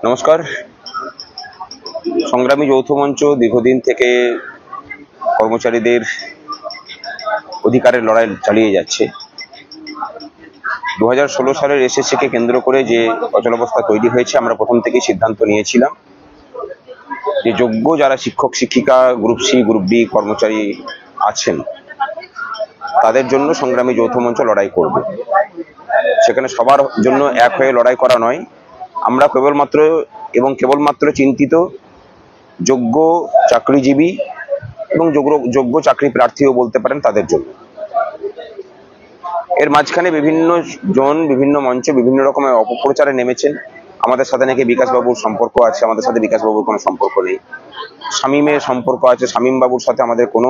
নমস্কার। সংগ্রামী যৌথ মঞ্চ দীর্ঘদিন থেকে কর্মচারীদের অধিকারের লড়াই চালিয়ে যাচ্ছে। 2016 সালের এসএসসিকে কেন্দ্র করে যে অচলাবস্থা তৈরি হয়েছে, আমরা প্রথম থেকেই সিদ্ধান্ত নিয়েছিলাম যে যোগ্য যারা শিক্ষক শিক্ষিকা গ্রুপ সি গ্রুপ বি কর্মচারী আছেন তাদের জন্য সংগ্রামী যৌথ মঞ্চ লড়াই করবে। সেখানে সবার জন্য এক হয়ে লড়াই করা নয়, আমরা কেবলমাত্র চিন্তিত যোগ্য চাকরিজীবী এবং যোগ্য চাকরি প্রার্থীও বলতে পারেন তাদের জন্য। এর মাঝখানে বিভিন্ন জন বিভিন্ন মঞ্চে বিভিন্ন রকমের অপপ্রচারে নেমেছেন। আমাদের সাথে নাকি বিকাশবাবুর সম্পর্ক আছে, আমাদের সাথে বিকাশবাবুর কোনো সম্পর্ক নেই। শামীমের সম্পর্ক আছে, শামীম বাবুর সাথে আমাদের কোনো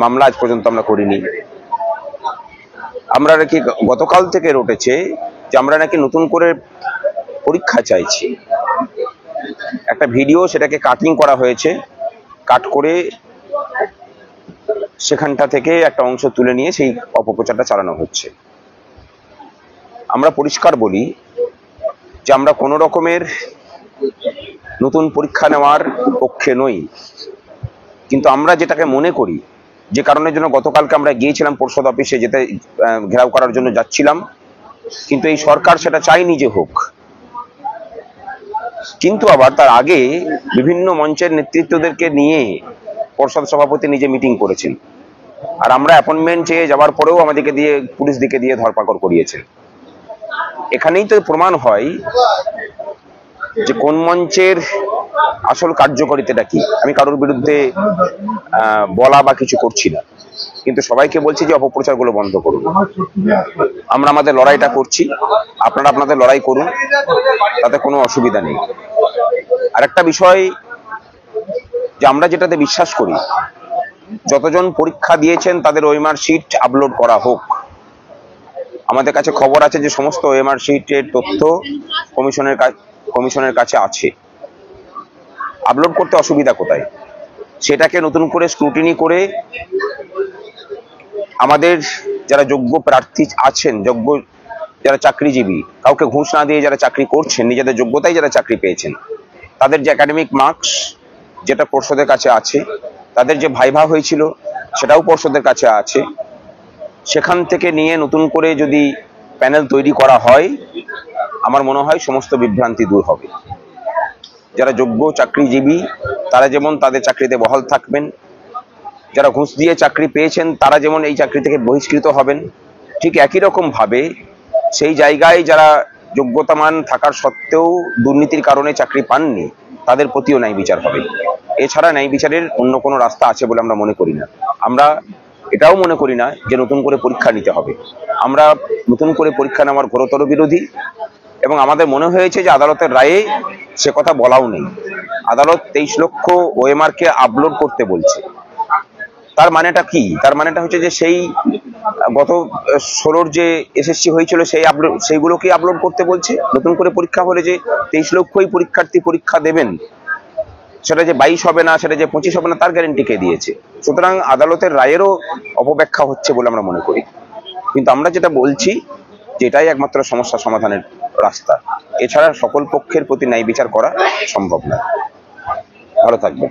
মামলা আজ পর্যন্ত আমরা করিনি। আমরা নাকি গতকাল থেকে রটেছে যে আমরা নাকি নতুন করে পরীক্ষা চাইছি। একটা ভিডিও, সেটাকে কাটিং করা হয়েছে, কাট করে সেখানটা থেকে একটা অংশ তুলে নিয়ে সেই অপপ্রচারটা চালানো হচ্ছে। আমরা পরিষ্কার বলি যে আমরা কোনো রকমের নতুন পরীক্ষা নেওয়ার পক্ষে নই, কিন্তু আমরা যেটাকে মনে করি, যে কারণের জন্য গতকালকে আমরা গিয়েছিলাম পর্ষদ অফিসে, যেতে ঘেরাও করার জন্য যাচ্ছিলাম, কিন্তু এই সরকার সেটা চায়নি যে হোক। কিন্তু আবার তার আগে বিভিন্ন মঞ্চের নেতৃত্বদেরকে নিয়ে পর্ষদ সভাপতি নিজে মিটিং করেছেন, আর আমরা অ্যাপয়েন্টমেন্ট চেয়ে যাওয়ার পরেও আমাদেরকে দিয়ে পুলিশ দিকে দিয়ে ধরপাকড় করিয়েছেন। এখানেই তো প্রমাণ হয় যে কোন মঞ্চের আসল কার্যকারিতাটা কি। আমি কারোর বিরুদ্ধে বলা বা কিছু করছি না, কিন্তু সবাইকে বলছি যে অপপ্রচারগুলো বন্ধ করুন। আমরা আমাদের লড়াইটা করছি, আপনারা আপনাদের লড়াই করুন, তাতে কোনো অসুবিধা নেই। আরেকটা বিষয়, যে আমরা যেটাতে বিশ্বাস করি, যতজন পরীক্ষা দিয়েছেন তাদের ওএমআর শিট আপলোড করা হোক। আমাদের কাছে খবর আছে যে সমস্ত ওএমআর শিটের তথ্য কমিশনের কাছে আছে। আপলোড করতে অসুবিধা কোথায়? সেটাকে নতুন করে স্ক্রুটিনি করে আমাদের যারা যোগ্য প্রার্থী আছেন, যোগ্য যারা চাকরিজীবী, কাউকে ঘুষ না দিয়ে যারা চাকরি করছেন, নিজেদের যোগ্যতায় যারা চাকরি পেয়েছেন, তাদের যে একাডেমিক মার্কস যেটা পর্ষদের কাছে আছে, তাদের যে ভাইভা হয়েছিল সেটাও পর্ষদের কাছে আছে, সেখান থেকে নিয়ে নতুন করে যদি প্যানেল তৈরি করা হয়, আমার মনে হয় সমস্ত বিভ্রান্তি দূর হবে। যারা যোগ্য চাকরিজীবী তারা যেমন তাদের চাকরিতে বহাল থাকবেন, যারা ঘুষ দিয়ে চাকরি পেয়েছেন তারা যেমন এই চাকরি থেকে বহিষ্কৃত হবেন, ঠিক একই রকম ভাবে সেই জায়গায় যারা যোগ্যতামান থাকার সত্ত্বেও দুর্নীতির কারণে চাকরি পাননি, তাদের প্রতিও ন্যায় বিচার হবে। এছাড়া ন্যায় বিচারের অন্য কোনো রাস্তা আছে বলে আমরা মনে করি না। আমরা এটাও মনে করি না যে নতুন করে পরীক্ষা নিতে হবে। আমরা নতুন করে পরীক্ষা নেওয়ার ঘোরতর বিরোধী, এবং আমাদের মনে হয়েছে যে আদালতের রায়ে সে কথা বলাও নেই। আদালত 23 লক্ষ ওএমআর-কে আপলোড করতে বলছে। তার মানেটা কি? তার মানেটা হচ্ছে যে সেই গত 16 যে এসএসসি হয়েছিল সেইগুলোকে আপলোড করতে বলছে। নতুন করে পরীক্ষা হলে যে 23 লক্ষই পরীক্ষার্থী পরীক্ষা দেবেন, সেটা যে 22 হবে না, সেটা যে 25 হবে না, তার গ্যারেন্টি কে দিয়েছে? সুতরাং আদালতের রায়েরও অপব্যাখ্যা হচ্ছে বলে আমরা মনে করি। কিন্তু আমরা যেটা বলছি যে এটাই একমাত্র সমস্যা সমাধানের রাস্তা, এছাড়া সকল পক্ষের প্রতি ন্যায় বিচার করা সম্ভব না। ভালো থাকবেন।